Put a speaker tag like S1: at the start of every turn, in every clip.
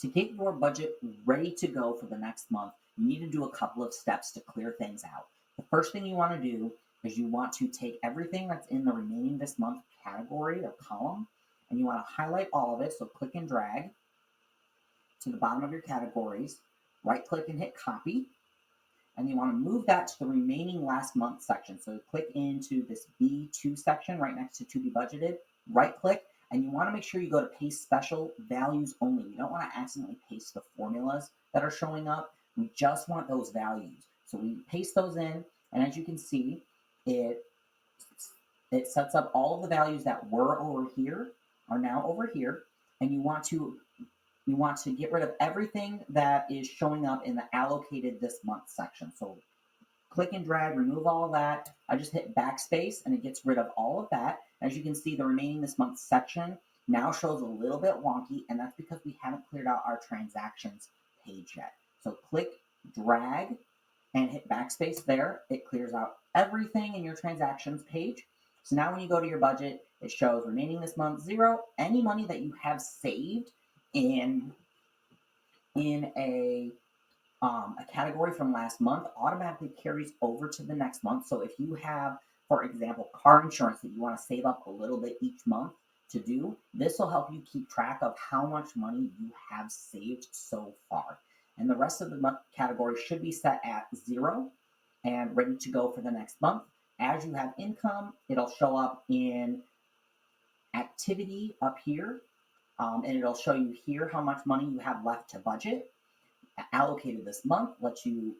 S1: To get your budget ready to go for the next month, you need to do a couple of steps to clear things out. The first thing you want to do is you want to take everything that's in the remaining this month category or column, and you want to highlight all of it. So click and drag to the bottom of your categories, right click and hit copy, and you want to move that to the remaining last month section. So click into this B2 section right next to be budgeted, right click, and you want to make sure you go to paste special values only. You don't want to accidentally paste the formulas that are showing up. We just want those values. So we paste those in, and as you can see, it sets up all of the values that were over here are now over here, and you want to get rid of everything that is showing up in the allocated this month section. So click and drag, remove all of that. I just hit backspace and it gets rid of all of that. As you can see, the remaining this month section now shows a little bit wonky, and that's because we haven't cleared out our transactions page yet. So click, drag, and hit backspace there. It clears out everything in your transactions page. So now when you go to your budget, it shows remaining this month 0. Any money that you have saved in a category from last month automatically carries over to the next month. So if you have, for example, car insurance that you want to save up a little bit each month to do, this will help you keep track of how much money you have saved so far. And the rest of the month category should be set at 0 and ready to go for the next month. As you have income, it'll show up in activity up here, and it'll show you here how much money you have left to budget. Allocated this month lets you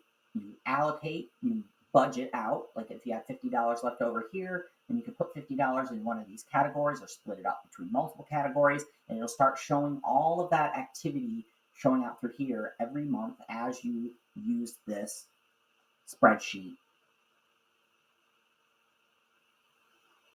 S1: allocate, you budget out. Like if you have $50 left over here, then you can put $50 in one of these categories or split it up between multiple categories, and it'll start showing all of that activity showing out through here every month as you use this spreadsheet